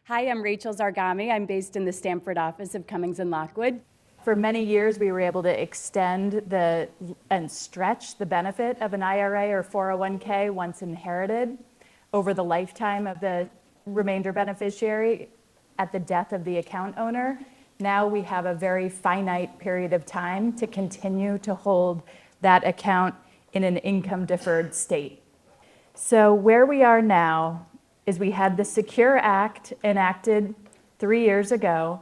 Hi, I'm Rachel Zarghami. I'm based in the Stamford office of Cummings & Lockwood. For many years, we were able to extend and stretch the benefit of an IRA or 401k once inherited over the lifetime of the remainder beneficiary at the death of the account owner. Now we have a very finite period of time to continue to hold that account in an income deferred state. So where we are now is we had the Secure Act enacted 3 years ago.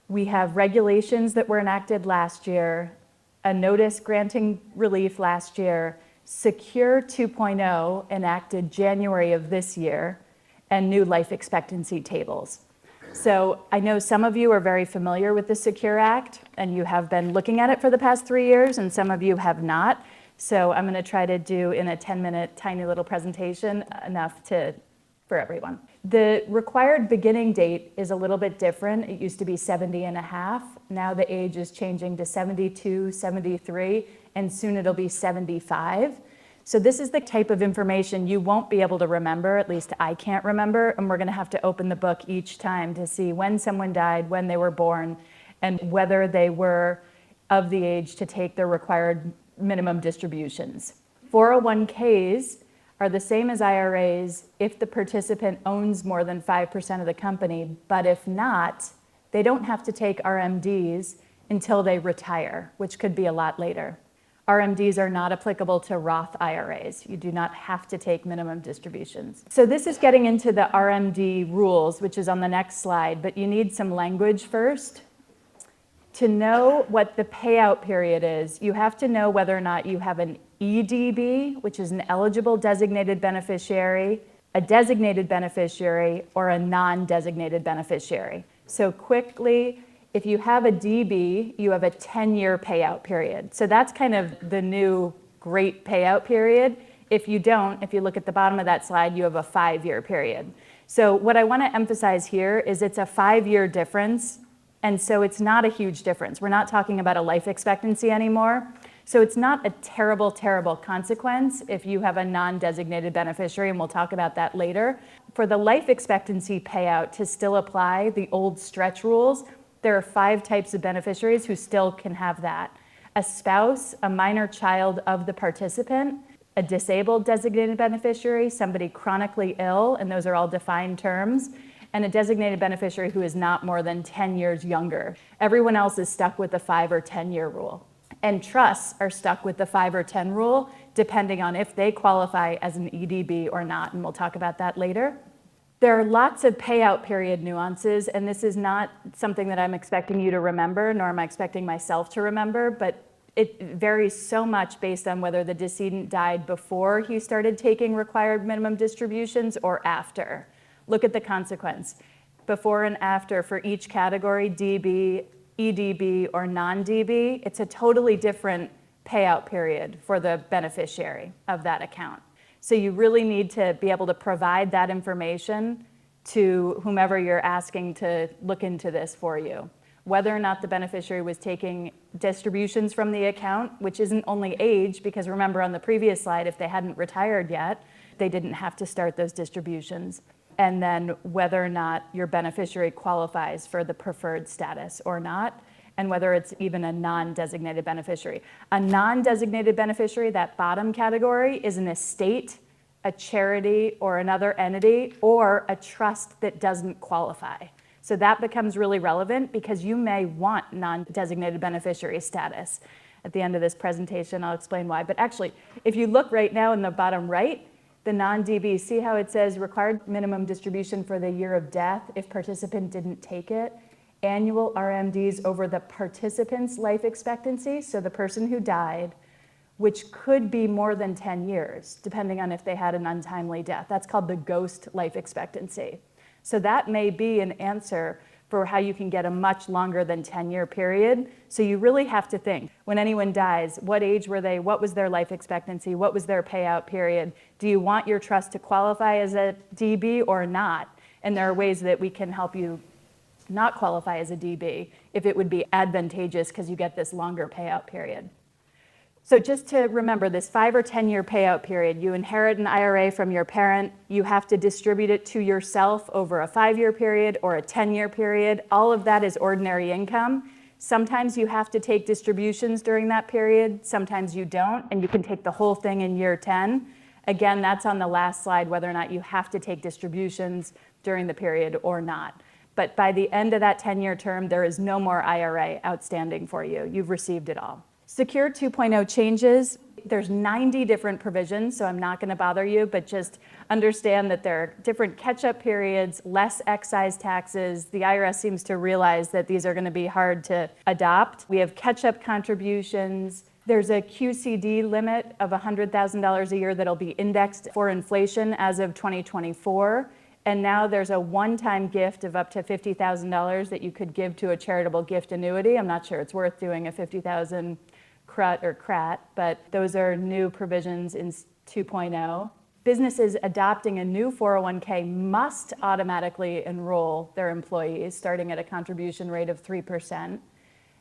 We have regulations that were enacted last year, a notice granting relief last year, Secure 2.0 enacted January of this year, and new life expectancy tables. So I know some of you are very familiar with the Secure Act, and you have been looking at it for the past 3 years, and some of you have not. So I'm going to try to do in a 10-minute tiny little presentation enough for everyone. The required beginning date is a little bit different. It used to be 70 and a half. Now the age is changing to 72, 73, and soon it'll be 75. So this is the type of information you won't be able to remember, at least I can't remember, and we're going to have to open the book each time to see when someone died, when they were born, and whether they were of the age to take their required minimum distributions. 401ks are the same as IRAs if the participant owns more than 5% of the company, but if not, they don't have to take RMDs until they retire, which could be a lot later. RMDs are not applicable to Roth IRAs. You do not have to take minimum distributions. So this is getting into the RMD rules, which is on the next slide, but you need some language first. To know what the payout period is, you have to know whether or not you have an EDB, which is an eligible designated beneficiary, a designated beneficiary, or a non-designated beneficiary. So quickly, if you have a DB, you have a 10-year payout period. So that's kind of the new great payout period. If you don't, if you look at the bottom of that slide, you have a 5-year period. So what I want to emphasize here is it's a 5-year difference. And so it's not a huge difference. We're not talking about a life expectancy anymore. So it's not a terrible, terrible consequence if you have a non-designated beneficiary, and we'll talk about that later. For the life expectancy payout to still apply the old stretch rules, there are 5 types of beneficiaries who still can have that. A spouse, a minor child of the participant, a disabled designated beneficiary, somebody chronically ill, and those are all defined terms, and a designated beneficiary who is not more than 10 years younger. Everyone else is stuck with the 5 or 10-year rule. And trusts are stuck with the 5 or 10 rule, depending on if they qualify as an EDB or not, and we'll talk about that later. There are lots of payout period nuances, and this is not something that I'm expecting you to remember, nor am I expecting myself to remember, but it varies so much based on whether the decedent died before he started taking required minimum distributions or after. Look at the consequence. Before and after for each category, DB, EDB, or non-DB, it's a totally different payout period for the beneficiary of that account. So you really need to be able to provide that information to whomever you're asking to look into this for you. Whether or not the beneficiary was taking distributions from the account, which isn't only age, because remember on the previous slide, if they hadn't retired yet, they didn't have to start those distributions. And then whether or not your beneficiary qualifies for the preferred status or not, and whether it's even a non-designated beneficiary. A non-designated beneficiary, that bottom category, is an estate, a charity, or another entity, or a trust that doesn't qualify. So that becomes really relevant because you may want non-designated beneficiary status. At the end of this presentation, I'll explain why. But actually, if you look right now in the bottom right, the non-DB, see how it says required minimum distribution for the year of death if participant didn't take it? Annual RMDs over the participant's life expectancy, so the person who died, which could be more than 10 years, depending on if they had an untimely death. That's called the ghost life expectancy. So that may be an answer for how you can get a much longer than 10-year period. So you really have to think, when anyone dies, what age were they? What was their life expectancy? What was their payout period? Do you want your trust to qualify as a DB or not? And there are ways that we can help you not qualify as a DB if it would be advantageous because you get this longer payout period. So just to remember, this 5 or 10-year payout period, you inherit an IRA from your parent, you have to distribute it to yourself over a 5-year period or a 10-year period. All of that is ordinary income. Sometimes you have to take distributions during that period, sometimes you don't, and you can take the whole thing in year 10. Again, that's on the last slide, whether or not you have to take distributions during the period or not. But by the end of that 10-year term, there is no more IRA outstanding for you. You've received it all. Secure 2.0 changes. There's 90 different provisions, so I'm not going to bother you, but just understand that there are different catch-up periods, less excise taxes. The IRS seems to realize that these are going to be hard to adopt. We have catch-up contributions. There's a QCD limit of $100,000 a year that'll be indexed for inflation as of 2024. And now there's a one-time gift of up to $50,000 that you could give to a charitable gift annuity. I'm not sure it's worth doing a $50,000 CRUT or CRAT, but those are new provisions in 2.0. Businesses adopting a new 401k must automatically enroll their employees, starting at a contribution rate of 3%.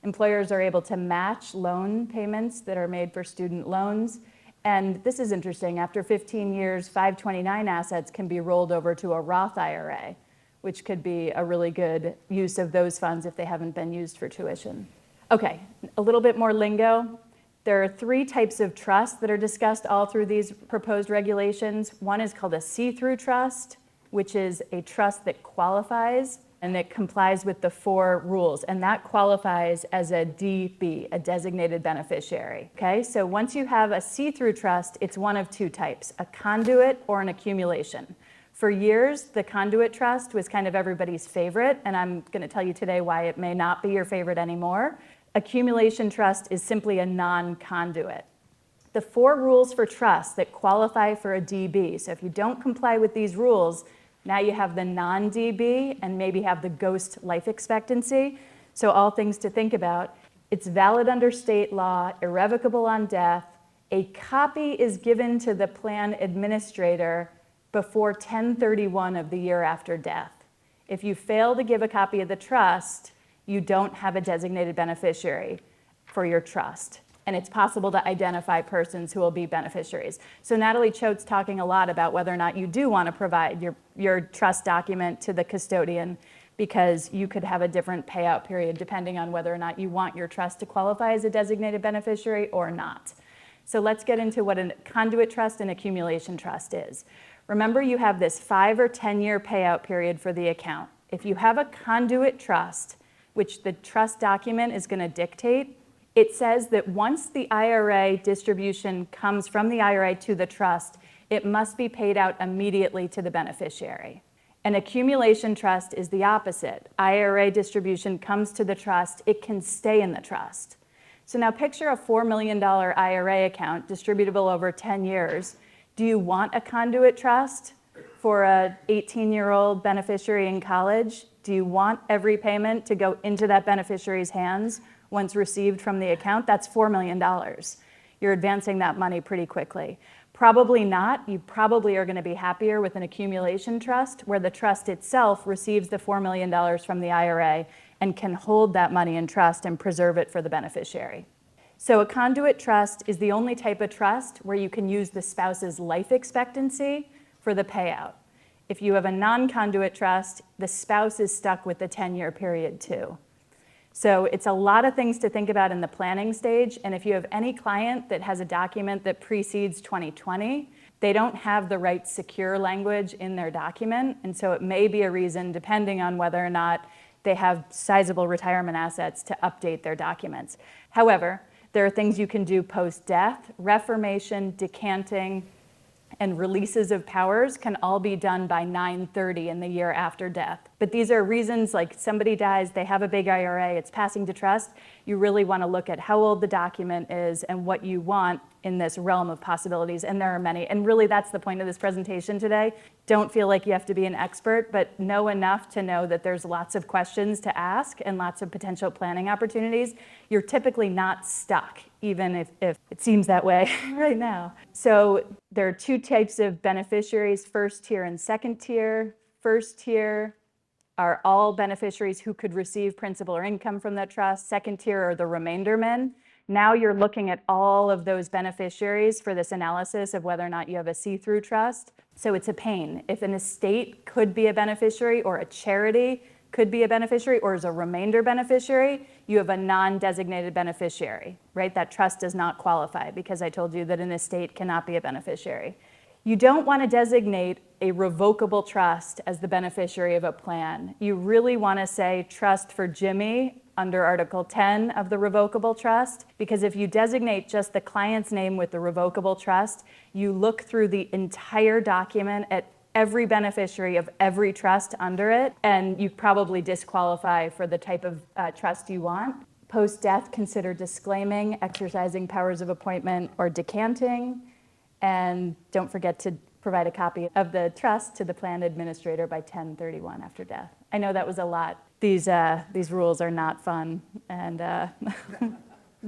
Employers are able to match loan payments that are made for student loans. And this is interesting, after 15 years, 529 assets can be rolled over to a Roth IRA, which could be a really good use of those funds if they haven't been used for tuition. Okay, a little bit more lingo. There are 3 types of trust that are discussed all through these proposed regulations. One is called a see-through trust, which is a trust that qualifies and that complies with the 4 rules, and that qualifies as a DB, a designated beneficiary. Okay, so once you have a see-through trust, it's one of 2 types, a conduit or an accumulation. For years, the conduit trust was kind of everybody's favorite, and I'm going to tell you today why it may not be your favorite anymore. Accumulation trust is simply a non-conduit. The 4 rules for trust that qualify for a DB, so if you don't comply with these rules, now you have the non-DB and maybe have the ghost life expectancy. So all things to think about. It's valid under state law, irrevocable on death. A copy is given to the plan administrator before 10/31 of the year after death. If you fail to give a copy of the trust, you don't have a designated beneficiary for your trust. And it's possible to identify persons who will be beneficiaries. So Natalie Choate's talking a lot about whether or not you do want to provide your trust document to the custodian, because you could have a different payout period depending on whether or not you want your trust to qualify as a designated beneficiary or not. So let's get into what a conduit trust and accumulation trust is. Remember, you have this 5 or 10-year payout period for the account. If you have a conduit trust, which the trust document is going to dictate, it says that once the IRA distribution comes from the IRA to the trust, it must be paid out immediately to the beneficiary. An accumulation trust is the opposite. IRA distribution comes to the trust, it can stay in the trust. So now picture a $4 million IRA account distributable over 10 years. Do you want a conduit trust for a 18-year-old beneficiary in college? Do you want every payment to go into that beneficiary's hands once received from the account? That's $4 million. You're advancing that money pretty quickly. Probably not. You probably are going to be happier with an accumulation trust where the trust itself receives the $4 million from the IRA and can hold that money in trust and preserve it for the beneficiary. So a conduit trust is the only type of trust where you can use the spouse's life expectancy for the payout. If you have a non-conduit trust, the spouse is stuck with the 10-year period too. So it's a lot of things to think about in the planning stage, and if you have any client that has a document that precedes 2020, they don't have the right secure language in their document, and so it may be a reason, depending on whether or not they have sizable retirement assets, to update their documents. However, there are things you can do post-death. Reformation, decanting, and releases of powers can all be done by 9/30 in the year after death. But these are reasons, like somebody dies, they have a big IRA, it's passing to trust. You really want to look at how old the document is and what you want in this realm of possibilities, and there are many. And really that's the point of this presentation today. Don't feel like you have to be an expert, but know enough to know that there's lots of questions to ask and lots of potential planning opportunities. You're typically not stuck, even if it seems that way right now. So there are 2 types of beneficiaries, first tier and second tier. First tier are all beneficiaries who could receive principal or income from that trust. Second tier are the remainder men. Now you're looking at all of those beneficiaries for this analysis of whether or not you have a see-through trust. So it's a pain. If an estate could be a beneficiary, or a charity could be a beneficiary, or is a remainder beneficiary, you have a non-designated beneficiary, right? That trust does not qualify because I told you that an estate cannot be a beneficiary. You don't want to designate a revocable trust as the beneficiary of a plan. You really want to say trust for Jimmy under Article 10 of the revocable trust, because if you designate just the client's name with the revocable trust, you look through the entire document at every beneficiary of every trust under it, and you probably disqualify for the type of trust you want. Post-death, consider disclaiming, exercising powers of appointment, or decanting. And don't forget to provide a copy of the trust to the plan administrator by 10/31 after death. I know that was a lot. These rules are not fun. And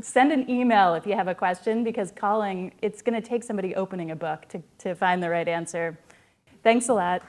send an email if you have a question, because calling, it's going to take somebody opening a book to find the right answer. Thanks a lot.